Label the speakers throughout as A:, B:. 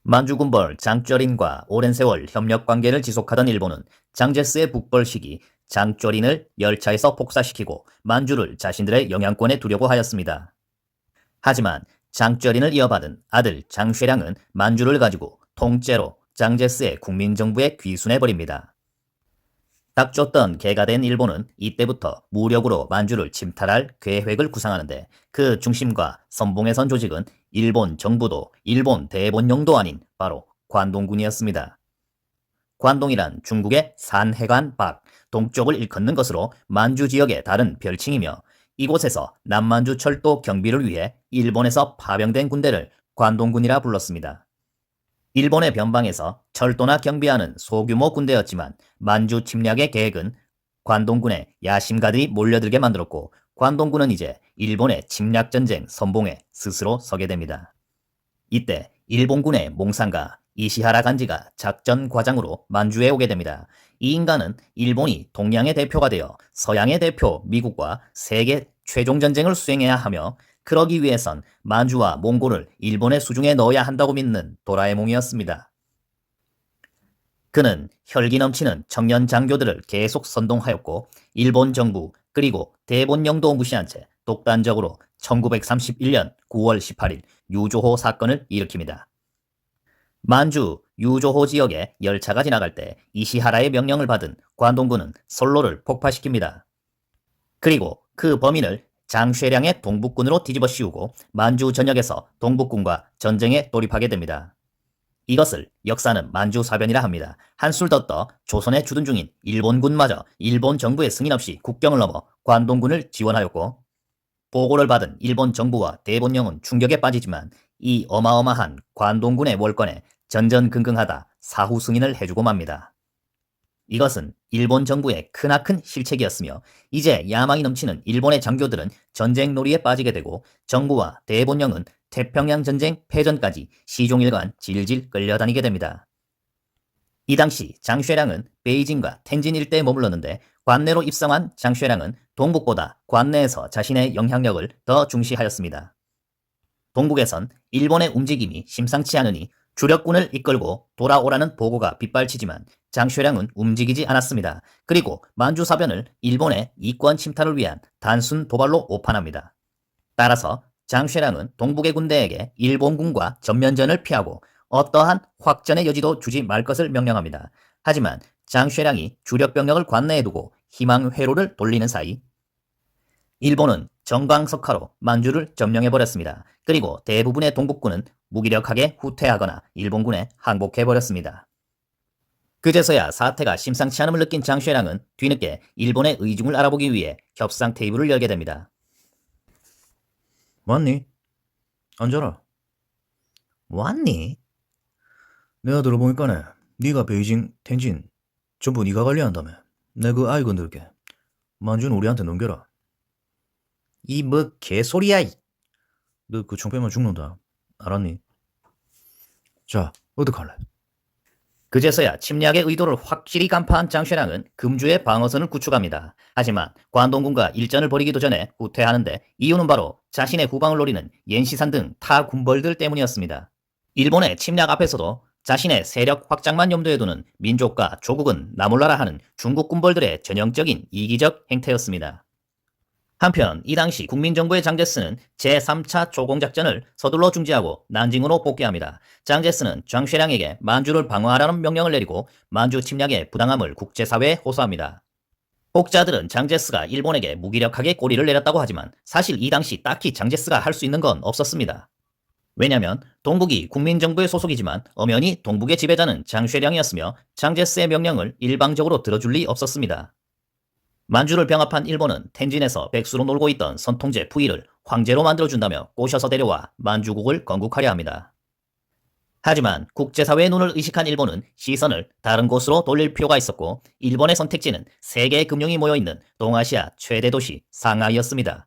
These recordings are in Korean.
A: 만주군벌 장쩌린과 오랜 세월 협력관계를 지속하던 일본은 장제스의 북벌 시기 장쩌린을 열차에서 폭사시키고 만주를 자신들의 영향권에 두려고 하였습니다. 하지만 장쩌린을 이어받은 아들 장쉐량은 만주를 가지고 통째로 장제스의 국민정부에 귀순해버립니다. 닥쳤던 개가 된 일본은 이때부터 무력으로 만주를 침탈할 계획을 구상하는데 그 중심과 선봉에 선 조직은 일본 정부도 일본 대본령도 아닌 바로 관동군이었습니다. 관동이란 중국의 산해관 밖 동쪽을 일컫는 것으로 만주 지역의 다른 별칭이며 이곳에서 남만주 철도 경비를 위해 일본에서 파병된 군대를 관동군이라 불렀습니다. 일본의 변방에서 철도나 경비하는 소규모 군대였지만 만주 침략의 계획은 관동군의 야심가들이 몰려들게 만들었고 관동군은 이제 일본의 침략전쟁 선봉에 스스로 서게 됩니다. 이때 일본군의 몽상가 이시하라 간지가 작전 과장으로 만주에 오게 됩니다. 이 인간은 일본이 동양의 대표가 되어 서양의 대표 미국과 세계 최종 전쟁을 수행해야 하며 그러기 위해선 만주와 몽골을 일본의 수중에 넣어야 한다고 믿는 도라에몽이었습니다. 그는 혈기 넘치는 청년 장교들을 계속 선동하였고 일본 정부 그리고 대본령도 무시한 채 독단적으로 1931년 9월 18일 유조호 사건을 일으킵니다. 만주 유조호 지역에 열차가 지나갈 때 이시하라의 명령을 받은 관동군은 선로를 폭파시킵니다. 그리고 그 범인을 장쉐량의 동북군으로 뒤집어 씌우고 만주 전역에서 동북군과 전쟁에 돌입하게 됩니다. 이것을 역사는 만주사변이라 합니다. 한술 더 떠 조선에 주둔 중인 일본군마저 일본 정부의 승인 없이 국경을 넘어 관동군을 지원하였고 보고를 받은 일본 정부와 대본령은 충격에 빠지지만 이 어마어마한 관동군의 월권에 전전긍긍하다 사후 승인을 해주고 맙니다. 이것은 일본 정부의 크나큰 실책이었으며 이제 야망이 넘치는 일본의 장교들은 전쟁놀이에 빠지게 되고 정부와 대본령은 태평양 전쟁 패전까지 시종일관 질질 끌려다니게 됩니다. 이 당시 장쉐량은 베이징과 텐진 일대에 머물렀는데 관내로 입성한 장쉐량은 동북보다 관내에서 자신의 영향력을 더 중시하였습니다. 동북에선 일본의 움직임이 심상치 않으니 주력군을 이끌고 돌아오라는 보고가 빗발치지만 장쉐량은 움직이지 않았습니다. 그리고 만주사변을 일본의 이권 침탈을 위한 단순 도발로 오판합니다. 따라서 장쉐량은 동북의 군대에게 일본군과 전면전을 피하고 어떠한 확전의 여지도 주지 말 것을 명령합니다. 하지만 장쉐량이 주력 병력을 관내에 두고 희망 회로를 돌리는 사이 일본은 정광석화로 만주를 점령해버렸습니다. 그리고 대부분의 동북군은 무기력하게 후퇴하거나 일본군에 항복해버렸습니다. 그제서야 사태가 심상치 않음을 느낀 장쉐량은 뒤늦게 일본의 의중을 알아보기 위해 협상 테이블을 열게 됩니다.
B: 왔니? 앉아라.
A: 왔니?
B: 내가 들어보니까네 네가 베이징, 텐진 전부 네가 관리한다며. 내 그 아이 건들게. 만주는 우리한테 넘겨라.
A: 이 뭐 개소리야.
B: 너 그 총 빼면 죽는다. 알았니? 자, 어떡할래?
A: 그제서야 침략의 의도를 확실히 간파한 장쉐량은 금주의 방어선을 구축합니다. 하지만 관동군과 일전을 벌이기도 전에 후퇴하는데 이유는 바로 자신의 후방을 노리는 옌시산 등 타 군벌들 때문이었습니다. 일본의 침략 앞에서도 자신의 세력 확장만 염두에 두는 민족과 조국은 나몰라라 하는 중국 군벌들의 전형적인 이기적 행태였습니다. 한편 이 당시 국민정부의 장제스는 제3차 조공작전을 서둘러 중지하고 난징으로 복귀합니다. 장제스는 장쉐량에게 만주를 방어하라는 명령을 내리고 만주 침략의 부당함을 국제사회에 호소합니다. 혹자들은 장제스가 일본에게 무기력하게 꼬리를 내렸다고 하지만 사실 이 당시 딱히 장제스가 할 수 있는 건 없었습니다. 왜냐면 동북이 국민정부의 소속이지만 엄연히 동북의 지배자는 장쉐량이었으며 장제스의 명령을 일방적으로 들어줄 리 없었습니다. 만주를 병합한 일본은 텐진에서 백수로 놀고 있던 선통제 부이를 황제로 만들어준다며 꼬셔서 데려와 만주국을 건국하려 합니다. 하지만 국제사회의 눈을 의식한 일본은 시선을 다른 곳으로 돌릴 필요가 있었고 일본의 선택지는 세계의 금융이 모여있는 동아시아 최대 도시 상하이였습니다.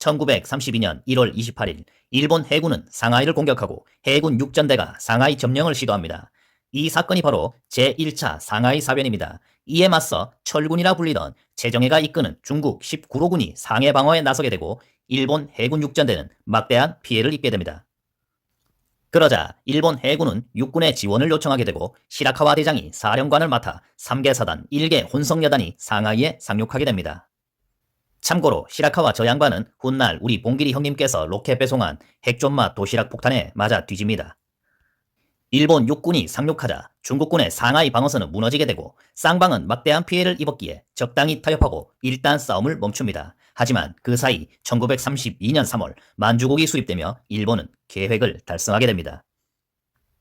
A: 1932년 1월 28일 일본 해군은 상하이를 공격하고 해군 육전대가 상하이 점령을 시도합니다. 이 사건이 바로 제1차 상하이 사변입니다. 이에 맞서 철군이라 불리던 최정예가 이끄는 중국 19로군이 상해 방어에 나서게 되고 일본 해군 육전대는 막대한 피해를 입게 됩니다. 그러자 일본 해군은 육군의 지원을 요청하게 되고 시라카와 대장이 사령관을 맡아 3개 사단 1개 혼성여단이 상하이에 상륙하게 됩니다. 참고로 시라카와 저 양반은 훗날 우리 봉길이 형님께서 로켓 배송한 핵존맛 도시락 폭탄에 맞아 뒤집니다. 일본 육군이 상륙하자 중국군의 상하이 방어선은 무너지게 되고 쌍방은 막대한 피해를 입었기에 적당히 타협하고 일단 싸움을 멈춥니다. 하지만 그 사이 1932년 3월 만주국이 수립되며 일본은 계획을 달성하게 됩니다.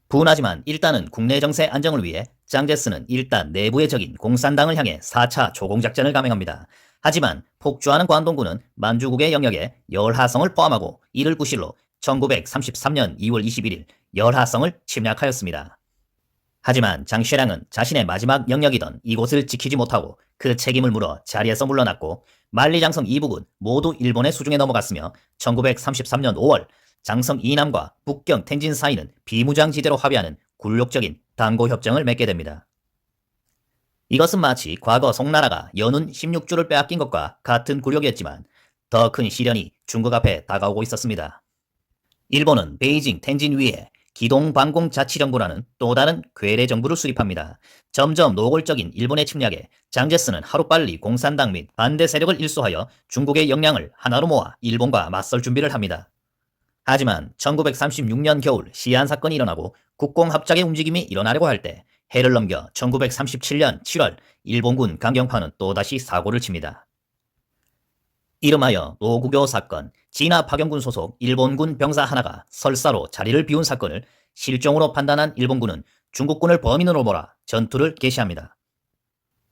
A: 분하지만 일단은 국내 정세 안정을 위해 짱제스는 일단 내부의 적인 공산당을 향해 4차 조공작전을 감행합니다. 하지만 폭주하는 관동군은 만주국의 영역에 열하성을 포함하고 이를 구실로 1933년 2월 21일 열하성을 침략하였습니다. 하지만 장쉐량은 자신의 마지막 영역이던 이곳을 지키지 못하고 그 책임을 물어 자리에서 물러났고 만리장성 이북은 모두 일본의 수중에 넘어갔으며 1933년 5월 장성 이남과 북경 텐진 사이는 비무장지대로 합의하는 굴욕적인 당고협정을 맺게 됩니다. 이것은 마치 과거 송나라가 연운 16주를 빼앗긴 것과 같은 굴욕이었지만 더 큰 시련이 중국 앞에 다가오고 있었습니다. 일본은 베이징 텐진 위에 기동방공자치정부라는 또 다른 괴뢰 정부를 수립합니다. 점점 노골적인 일본의 침략에 장제스는 하루빨리 공산당 및 반대 세력을 일소하여 중국의 역량을 하나로 모아 일본과 맞설 준비를 합니다. 하지만 1936년 겨울 시안 사건이 일어나고 국공합작의 움직임이 일어나려고 할 때 해를 넘겨 1937년 7월 일본군 강경파는 또다시 사고를 칩니다. 이름하여 노구교 사건, 진화 파견군 소속 일본군 병사 하나가 설사로 자리를 비운 사건을 실종으로 판단한 일본군은 중국군을 범인으로 몰아 전투를 개시합니다.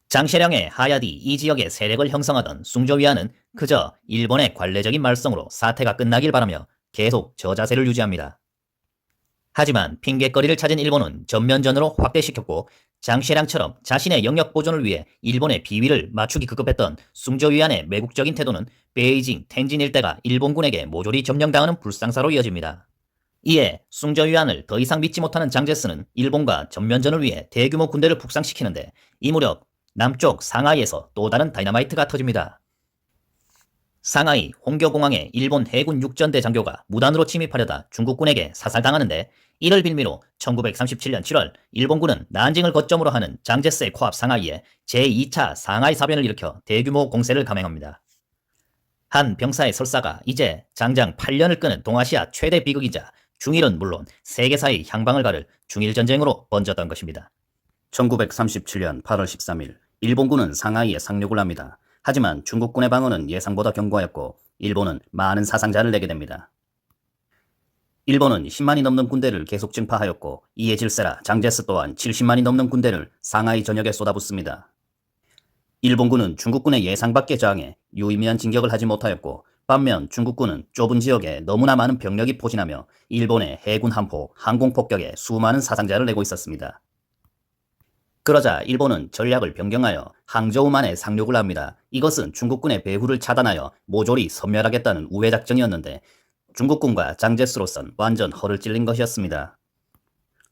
A: 장셰량의 하야디 이 지역의 세력을 형성하던 숭조위안은 그저 일본의 관례적인 말썽으로 사태가 끝나길 바라며 계속 저자세를 유지합니다. 하지만 핑계거리를 찾은 일본은 전면전으로 확대시켰고 장셰량처럼 자신의 영역 보존을 위해 일본의 비위를 맞추기 급급했던 숭조위안의 매국적인 태도는 베이징, 텐진 일대가 일본군에게 모조리 점령당하는 불상사로 이어집니다. 이에 숭조위안을 더 이상 믿지 못하는 장제스는 일본과 전면전을 위해 대규모 군대를 북상시키는데 이 무렵 남쪽 상하이에서 또 다른 다이너마이트가 터집니다. 상하이 홍교공항에 일본 해군 육전대 장교가 무단으로 침입하려다 중국군에게 사살당하는데 이를 빌미로 1937년 7월 일본군은 난징을 거점으로 하는 장제스의 코앞 상하이에 제2차 상하이 사변을 일으켜 대규모 공세를 감행합니다. 한 병사의 설사가 이제 장장 8년을 끄는 동아시아 최대 비극이자 중일은 물론 세계사의 향방을 가를 중일전쟁으로 번졌던 것입니다. 1937년 8월 13일 일본군은 상하이에 상륙을 합니다. 하지만 중국군의 방어는 예상보다 견고하였고 일본은 많은 사상자를 내게 됩니다. 일본은 10만이 넘는 군대를 계속 증파하였고 이에 질세라 장제스 또한 70만이 넘는 군대를 상하이 전역에 쏟아붓습니다. 일본군은 중국군의 예상 밖의 저항에 유의미한 진격을 하지 못하였고 반면 중국군은 좁은 지역에 너무나 많은 병력이 포진하며 일본의 해군 함포, 항공폭격에 수많은 사상자를 내고 있었습니다. 그러자 일본은 전략을 변경하여 항저우만에 상륙을 합니다. 이것은 중국군의 배후를 차단하여 모조리 섬멸하겠다는 우회작전이었는데 중국군과 장제스로선 완전 허를 찔린 것이었습니다.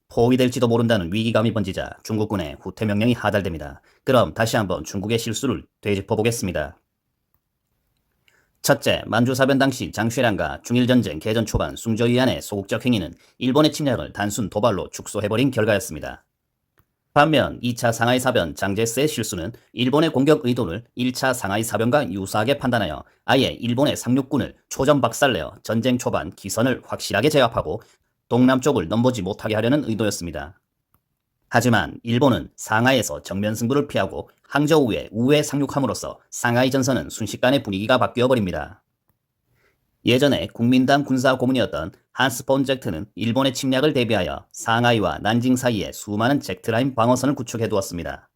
A: 포위될지도 모른다는 위기감이 번지자 중국군의 후퇴 명령이 하달됩니다. 그럼 다시 한번 중국의 실수를 되짚어보겠습니다. 첫째, 만주사변 당시 장쉐량과 중일전쟁 개전 초반 숭저위안의 소극적 행위는 일본의 침략을 단순 도발로 축소해버린 결과였습니다. 반면 2차 상하이 사변 장제스의 실수는 일본의 공격 의도를 1차 상하이 사변과 유사하게 판단하여 아예 일본의 상륙군을 초전 박살내어 전쟁 초반 기선을 확실하게 제압하고 동남쪽을 넘보지 못하게 하려는 의도였습니다. 하지만 일본은 상하이에서 정면 승부를 피하고 항저우에 우회 상륙함으로써 상하이 전선은 순식간에 분위기가 바뀌어버립니다. 예전에 국민당 군사 고문이었던 한스 폰 젝트는 일본의 침략을 대비하여 상하이와 난징 사이에 수많은 젝트라인 방어선을 구축해두었습니다.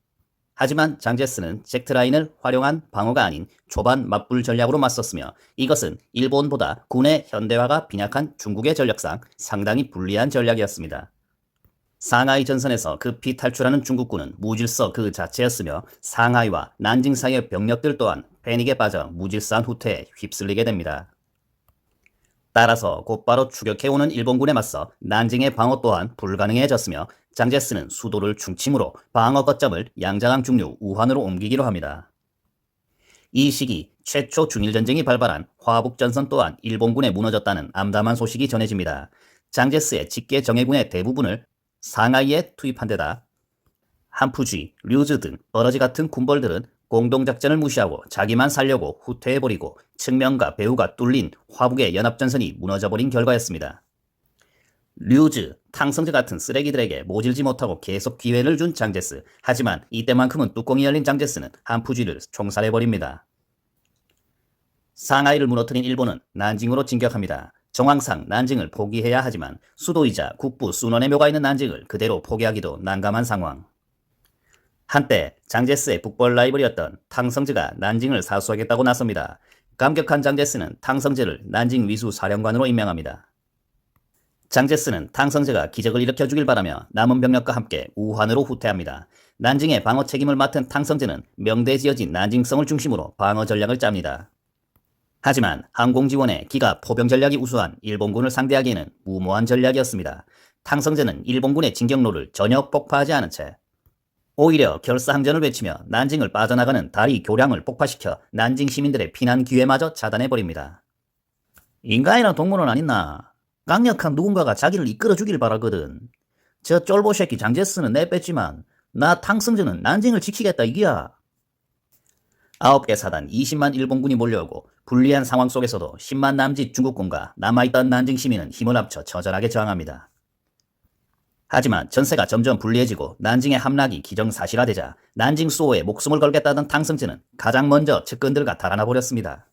A: 하지만 장제스는 젝트라인을 활용한 방어가 아닌 초반 맞불 전략으로 맞섰으며 이것은 일본보다 군의 현대화가 빈약한 중국의 전력상 상당히 불리한 전략이었습니다. 상하이 전선에서 급히 탈출하는 중국군은 무질서 그 자체였으며 상하이와 난징 사이의 병력들 또한 패닉에 빠져 무질서한 후퇴에 휩쓸리게 됩니다. 따라서 곧바로 추격해오는 일본군에 맞서 난징의 방어 또한 불가능해졌으며 장제스는 수도를 중심으로 방어 거점을 양자강 중류 우한으로 옮기기로 합니다. 이 시기 최초 중일전쟁이 발발한 화북전선 또한 일본군에 무너졌다는 암담한 소식이 전해집니다. 장제스의 직계 정예군의 대부분을 상하이에 투입한 데다 한푸쥐, 류즈 등 어러지 같은 군벌들은 공동작전을 무시하고 자기만 살려고 후퇴해버리고 측면과 배후가 뚫린 화북의 연합전선이 무너져버린 결과였습니다. 류즈, 탕성즈 같은 쓰레기들에게 모질지 못하고 계속 기회를 준 장제스. 하지만 이때만큼은 뚜껑이 열린 장제스는 한푸쥐를 총살해버립니다. 상하이를 무너뜨린 일본은 난징으로 진격합니다. 정황상 난징을 포기해야 하지만 수도이자 국부 순원의 묘가 있는 난징을 그대로 포기하기도 난감한 상황. 한때 장제스의 북벌 라이벌이었던 탕성즈가 난징을 사수하겠다고 나섭니다. 감격한 장제스는 탕성즈를 난징 위수 사령관으로 임명합니다. 장제스는 탕성즈가 기적을 일으켜주길 바라며 남은 병력과 함께 우한으로 후퇴합니다. 난징의 방어 책임을 맡은 탕성즈는 명대지어진 난징성을 중심으로 방어 전략을 짭니다. 하지만 항공지원의 기가 포병 전략이 우수한 일본군을 상대하기에는 무모한 전략이었습니다. 탕성제는 일본군의 진격로를 전혀 폭파하지 않은 채 오히려 결사항전을 외치며 난징을 빠져나가는 다리 교량을 폭파시켜 난징 시민들의 피난 기회마저 차단해버립니다. 인간이랑 동물은 아니나 강력한 누군가가 자기를 이끌어주길 바라거든. 저 쫄보 새끼 장제스는 내뺐지만 나 탕성제는 난징을 지키겠다 이기야. 9개 사단 20만 일본군이 몰려오고 불리한 상황 속에서도 10만 남짓 중국군과 남아있던 난징 시민은 힘을 합쳐 처절하게 저항합니다. 하지만 전세가 점점 불리해지고 난징의 함락이 기정사실화되자 난징 수호에 목숨을 걸겠다던 탕성즈는 가장 먼저 측근들과 달아나 버렸습니다.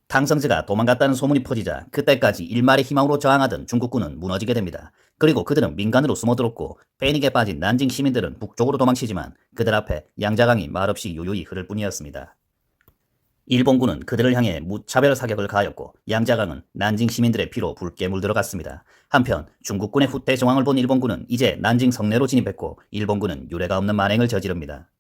A: 탕성즈가 도망갔다는 소문이 퍼지자 그때까지 일말의 희망으로 저항하던 중국군은 무너지게 됩니다. 그리고 그들은 민간으로 숨어들었고 패닉에 빠진 난징 시민들은 북쪽으로 도망치지만 그들 앞에 양자강이 말없이 요요히 흐를 뿐이었습니다. 일본군은 그들을 향해 무차별 사격을 가하였고 양자강은 난징 시민들의 피로 붉게 물들어갔습니다. 한편 중국군의 후퇴 정황을 본 일본군은 이제 난징 성내로 진입했고 일본군은 유례가 없는 만행을 저지릅니다.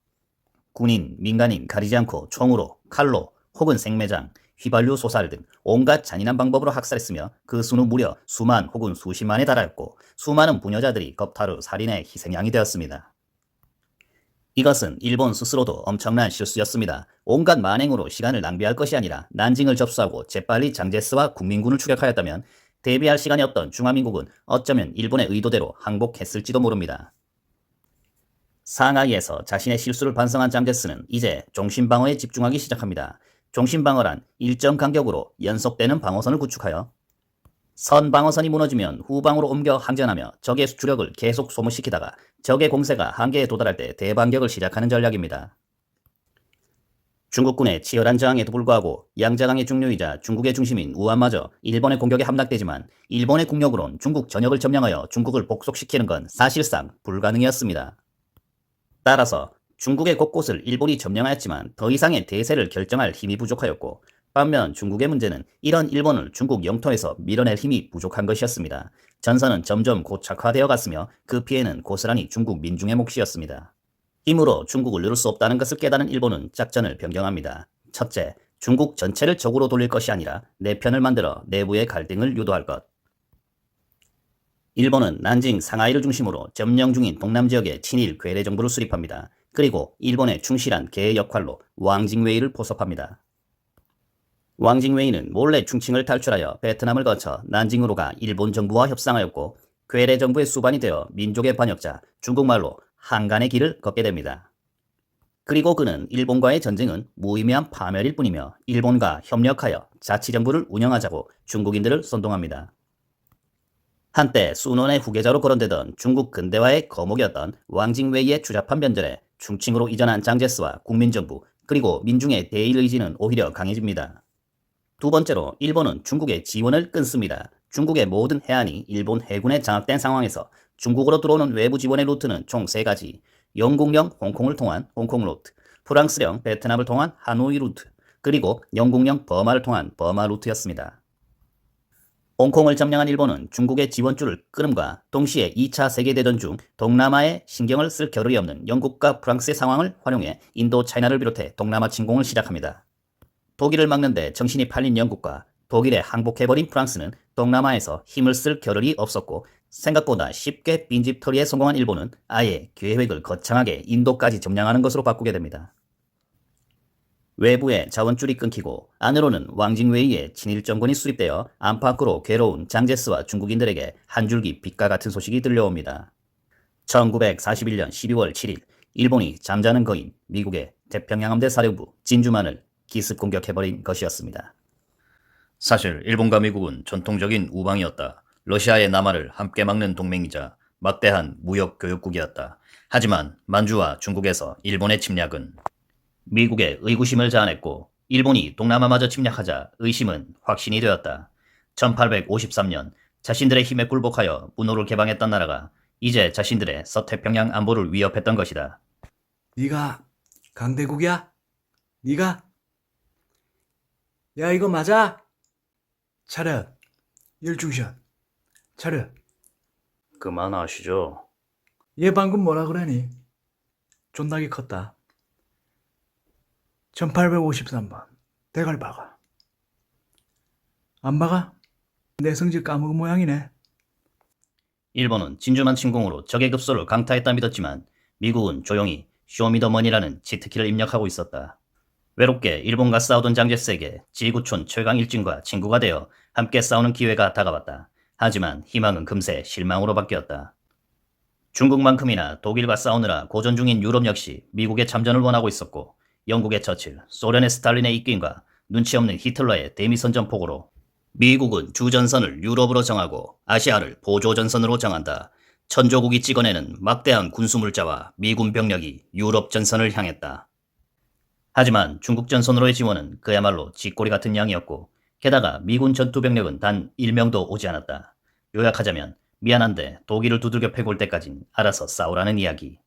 A: 군인, 민간인 가리지 않고 총으로, 칼로 혹은 생매장, 휘발유 소살 등 온갖 잔인한 방법으로 학살했으며 그 수는 무려 수만 혹은 수십만에 달하였고 수많은 부녀자들이 겁탈후 살인의 희생양이 되었습니다. 이것은 일본 스스로도 엄청난 실수였습니다. 온갖 만행으로 시간을 낭비할 것이 아니라 난징을 접수하고 재빨리 장제스와 국민군을 추격하였다면 대비할 시간이 없던 중화민국은 어쩌면 일본의 의도대로 항복했을지도 모릅니다. 상하이에서 자신의 실수를 반성한 장제스는 이제 종신방어에 집중하기 시작합니다. 종신방어란 일정 간격으로 연속되는 방어선을 구축하여 선 방어선이 무너지면 후방으로 옮겨 항전하며 적의 주력을 계속 소모시키다가 적의 공세가 한계에 도달할 때 대반격을 시작하는 전략입니다. 중국군의 치열한 저항에도 불구하고 양자강의 중류이자 중국의 중심인 우한마저 일본의 공격에 함락되지만 일본의 국력으론 중국 전역을 점령하여 중국을 복속시키는 건 사실상 불가능이었습니다. 따라서 중국의 곳곳을 일본이 점령하였지만 더 이상의 대세를 결정할 힘이 부족하였고 반면 중국의 문제는 이런 일본을 중국 영토에서 밀어낼 힘이 부족한 것이었습니다. 전선은 점점 고착화되어 갔으며 그 피해는 고스란히 중국 민중의 몫이었습니다. 힘으로 중국을 누를 수 없다는 것을 깨달은 일본은 작전을 변경합니다. 첫째, 중국 전체를 적으로 돌릴 것이 아니라 내 편을 만들어 내부의 갈등을 유도할 것. 일본은 난징, 상하이를 중심으로 점령 중인 동남 지역에 친일 괴뢰 정부를 수립합니다. 그리고 일본의 충실한 개의 역할로 왕징웨이를 포섭합니다. 왕징웨이는 몰래 충칭을 탈출하여 베트남을 거쳐 난징으로 가 일본 정부와 협상하였고 괴뢰 정부의 수반이 되어 민족의 반역자, 중국말로 한간의 길을 걷게 됩니다. 그리고 그는 일본과의 전쟁은 무의미한 파멸일 뿐이며 일본과 협력하여 자치정부를 운영하자고 중국인들을 선동합니다. 한때 순원의 후계자로 거론되던 중국 근대화의 거목이었던 왕징웨이의 추잡한 변절에 충칭으로 이전한 장제스와 국민정부 그리고 민중의 대일 의지는 오히려 강해집니다. 두 번째로 일본은 중국의 지원을 끊습니다. 중국의 모든 해안이 일본 해군에 장악된 상황에서 중국으로 들어오는 외부 지원의 루트는 총 3가지, 영국령 홍콩을 통한 홍콩 루트, 프랑스령 베트남을 통한 하노이 루트, 그리고 영국령 버마를 통한 버마 루트였습니다. 홍콩을 점령한 일본은 중국의 지원줄을 끊음과 동시에 2차 세계대전 중 동남아에 신경을 쓸 겨를이 없는 영국과 프랑스의 상황을 활용해 인도 차이나를 비롯해 동남아 침공을 시작합니다. 독일을 막는데 정신이 팔린 영국과 독일에 항복해버린 프랑스는 동남아에서 힘을 쓸 겨를이 없었고 생각보다 쉽게 빈집털이에 성공한 일본은 아예 계획을 거창하게 인도까지 점령하는 것으로 바꾸게 됩니다. 외부에 자원줄이 끊기고 안으로는 왕징웨이의 친일 정권이 수립되어 안팎으로 괴로운 장제스와 중국인들에게 한 줄기 빛과 같은 소식이 들려옵니다. 1941년 12월 7일 일본이 잠자는 거인 미국의 태평양함대 사령부 진주만을 기습 공격해버린 것이었습니다. 사실 일본과 미국은 전통적인 우방이었다. 러시아의 남하를 함께 막는 동맹이자 막대한 무역 교역국이었다. 하지만 만주와 중국에서 일본의 침략은 미국의 의구심을 자아냈고 일본이 동남아마저 침략하자 의심은 확신이 되었다. 1853년 자신들의 힘에 굴복하여 문호를 개방했던 나라가 이제 자신들의 서태평양 안보를 위협했던 것이다.
C: 네가 강대국이야? 네가? 야, 이거 맞아? 차렷. 열중샷. 차렷.
B: 그만하시죠.
C: 얘 방금 뭐라 그러니? 존나게 컸다. 1853번. 대가리 박아. 안 박아? 내 성질 까먹은 모양이네.
A: 일본은 진주만 침공으로 적의 급소를 강타했다 믿었지만 미국은 조용히 쇼미더머니라는 치트키를 입력하고 있었다. 외롭게 일본과 싸우던 장제스에게 지구촌 최강 일진과 친구가 되어 함께 싸우는 기회가 다가왔다. 하지만 희망은 금세 실망으로 바뀌었다. 중국만큼이나 독일과 싸우느라 고전 중인 유럽 역시 미국의 참전을 원하고 있었고 영국의 처칠, 소련의 스탈린의 입김과 눈치 없는 히틀러의 대미선전포고로 미국은 주전선을 유럽으로 정하고 아시아를 보조전선으로 정한다. 천조국이 찍어내는 막대한 군수물자와 미군 병력이 유럽 전선을 향했다. 하지만 중국 전선으로의 지원은 그야말로 쥐꼬리 같은 양이었고 게다가 미군 전투병력은 단 1명도 오지 않았다. 요약하자면 미안한데 독일을 두들겨 패볼 때까진 알아서 싸우라는 이야기.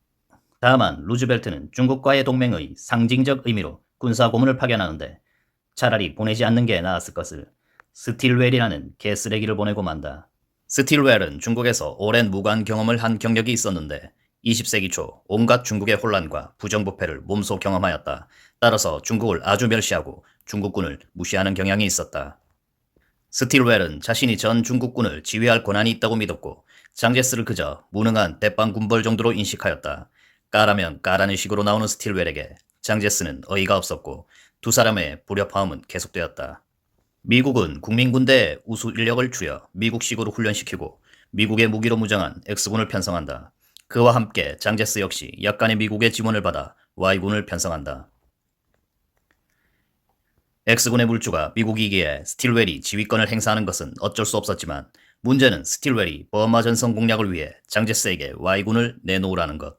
A: 다만 루즈벨트는 중국과의 동맹의 상징적 의미로 군사고문을 파견하는데 차라리 보내지 않는 게 나았을 것을 스틸웰이라는 개쓰레기를 보내고 만다. 스틸웰은 중국에서 오랜 무관 경험을 한 경력이 있었는데 20세기 초 온갖 중국의 혼란과 부정부패를 몸소 경험하였다. 따라서 중국을 아주 멸시하고 중국군을 무시하는 경향이 있었다. 스틸웰은 자신이 전 중국군을 지휘할 권한이 있다고 믿었고 장제스를 그저 무능한 대빵 군벌 정도로 인식하였다. 까라면 까라는 식으로 나오는 스틸웰에게 장제스는 어이가 없었고 두 사람의 불협화음은 계속되었다. 미국은 국민군대에 우수 인력을 줄여 미국식으로 훈련시키고 미국의 무기로 무장한 X군을 편성한다. 그와 함께 장제스 역시 약간의 미국의 지원을 받아 Y군을 편성한다. X군의 물주가 미국이기에 스틸웰이 지휘권을 행사하는 것은 어쩔 수 없었지만 문제는 스틸웰이 버마 전선 공략을 위해 장제스에게 Y군을 내놓으라는 것.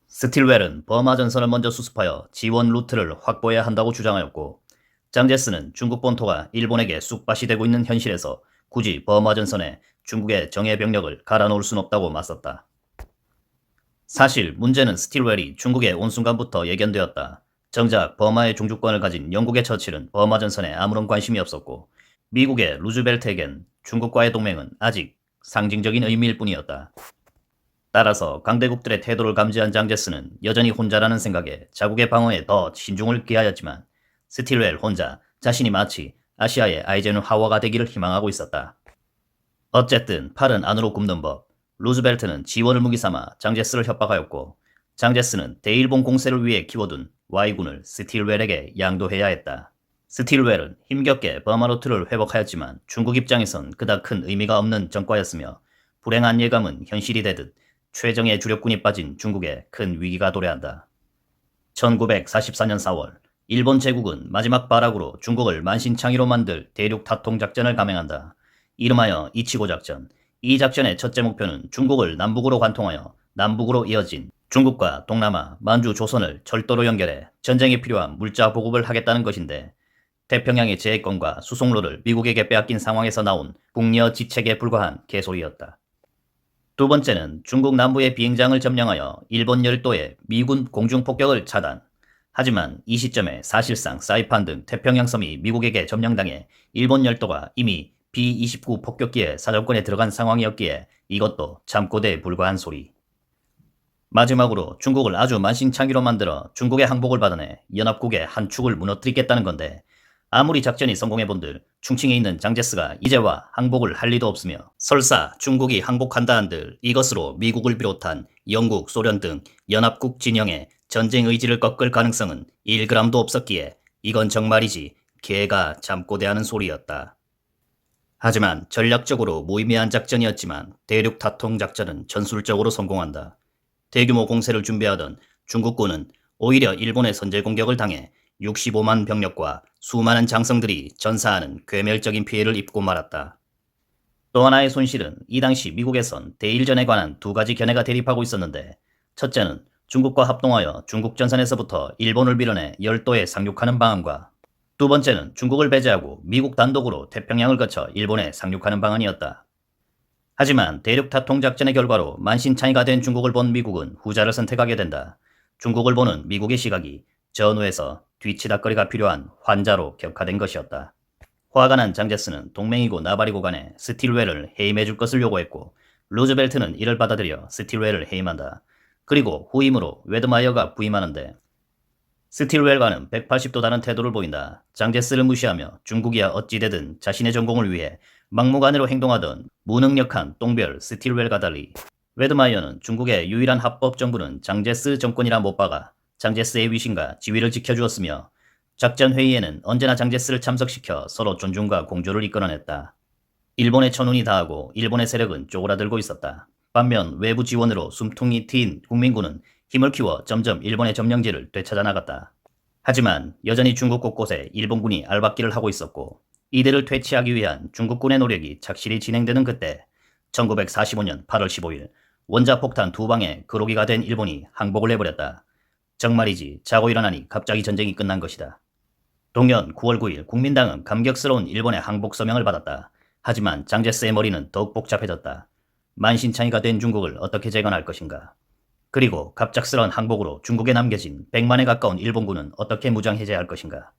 A: 스틸웰은 버마 전선을 먼저 수습하여 지원 루트를 확보해야 한다고 주장하였고 장제스는 중국 본토가 일본에게 쑥밭이 되고 있는 현실에서 굳이 버마 전선에 중국의 정예 병력을 갈아놓을 순 없다고 맞섰다. 사실 문제는 스틸웰이 중국에 온 순간부터 예견되었다. 정작 버마의 종주권을 가진 영국의 처칠은 버마 전선에 아무런 관심이 없었고 미국의 루즈벨트에겐 중국과의 동맹은 아직 상징적인 의미일 뿐이었다. 따라서 강대국들의 태도를 감지한 장제스는 여전히 혼자라는 생각에 자국의 방어에 더 신중을 기하였지만 스틸웰 혼자 자신이 마치 아시아의 아이젠 하워가 되기를 희망하고 있었다. 어쨌든 팔은 안으로 굽는 법. 루즈벨트는 지원을 무기 삼아 장제스를 협박하였고 장제스는 대일본 공세를 위해 키워둔 Y군을 스틸웰에게 양도해야 했다. 스틸웰은 힘겹게 버마루트를 회복하였지만 중국 입장에선 그닥 큰 의미가 없는 전과였으며 불행한 예감은 현실이 되듯 최정예 주력군이 빠진 중국에 큰 위기가 도래한다. 1944년 4월 일본 제국은 마지막 발악으로 중국을 만신창이로 만들 대륙 타통 작전을 감행한다. 이름하여 이치고 작전. 이 작전의 첫째 목표는 중국을 남북으로 관통하여 남북으로 이어진 중국과 동남아, 만주, 조선을 철도로 연결해 전쟁에 필요한 물자 보급을 하겠다는 것인데 태평양의 제해권과 수송로를 미국에게 빼앗긴 상황에서 나온 북녀 지책에 불과한 개소리였다. 두 번째는 중국 남부의 비행장을 점령하여 일본 열도의 미군 공중폭격을 차단. 하지만 이 시점에 사실상 사이판 등 태평양 섬이 미국에게 점령당해 일본 열도가 이미 B-29 폭격기의 사정권에 들어간 상황이었기에 이것도 잠꼬대에 불과한 소리. 마지막으로 중국을 아주 만신창이로 만들어 중국의 항복을 받아내 연합국의 한 축을 무너뜨리겠다는 건데 아무리 작전이 성공해본들 충칭에 있는 장제스가 이제와 항복을 할 리도 없으며 설사 중국이 항복한다 한들 이것으로 미국을 비롯한 영국, 소련 등 연합국 진영에 전쟁 의지를 꺾을 가능성은 1g도 없었기에 이건 정말이지 개가 잠꼬대하는 소리였다. 하지만 전략적으로 무의미한 작전이었지만 대륙 타통 작전은 전술적으로 성공한다. 대규모 공세를 준비하던 중국군은 오히려 일본의 선제 공격을 당해 65만 병력과 수많은 장성들이 전사하는 괴멸적인 피해를 입고 말았다. 또 하나의 손실은 이 당시 미국에선 대일전에 관한 두 가지 견해가 대립하고 있었는데, 첫째는 중국과 합동하여 중국 전선에서부터 일본을 밀어내 열도에 상륙하는 방안과, 두 번째는 중국을 배제하고 미국 단독으로 태평양을 거쳐 일본에 상륙하는 방안이었다. 하지만 대륙 타통 작전의 결과로 만신창이가 된 중국을 본 미국은 후자를 선택하게 된다. 중국을 보는 미국의 시각이 전후에서 뒤치다거리가 필요한 환자로 격화된 것이었다. 화가 난 장제스는 동맹이고 나발이고 간에 스틸웰을 해임해줄 것을 요구했고, 루즈벨트는 이를 받아들여 스틸웰을 해임한다. 그리고 후임으로 웨드마이어가 부임하는데, 스틸웰과는 180도 다른 태도를 보인다. 장제스를 무시하며 중국이야 어찌되든 자신의 전공을 위해 막무가내로 행동하던 무능력한 똥별 스틸웰과 달리, 웨드마이어는 중국의 유일한 합법 정부는 장제스 정권이라 못 박아 장제스의 위신과 지위를 지켜주었으며, 작전 회의에는 언제나 장제스를 참석시켜 서로 존중과 공조를 이끌어냈다. 일본의 천운이 다하고 일본의 세력은 쪼그라들고 있었다. 반면 외부 지원으로 숨통이 트인 국민군은 힘을 키워 점점 일본의 점령지를 되찾아 나갔다. 하지만 여전히 중국 곳곳에 일본군이 알박기를 하고 있었고, 이들을 퇴치하기 위한 중국군의 노력이 착실히 진행되는 그때 1945년 8월 15일 원자폭탄 2방에 그로기가 된 일본이 항복을 해버렸다. 정말이지 자고 일어나니 갑자기 전쟁이 끝난 것이다. 동년 9월 9일 국민당은 감격스러운 일본의 항복 서명을 받았다. 하지만 장제스의 머리는 더욱 복잡해졌다. 만신창이가 된 중국을 어떻게 재건할 것인가? 그리고 갑작스러운 항복으로 중국에 남겨진 100만에 가까운 일본군은 어떻게 무장 해제할 것인가?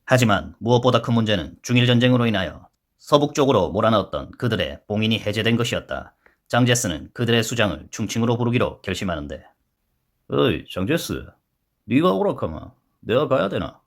A: 하지만 무엇보다 큰 문제는 중일전쟁으로 인하여 서북 쪽으로 몰아넣었던 그들의 봉인이 해제된 것이었다. 장제스는 그들의 수장을 충칭으로 부르기로 결심하는데, 어이 장제스, 네가 오락하면 내가 가야 되나?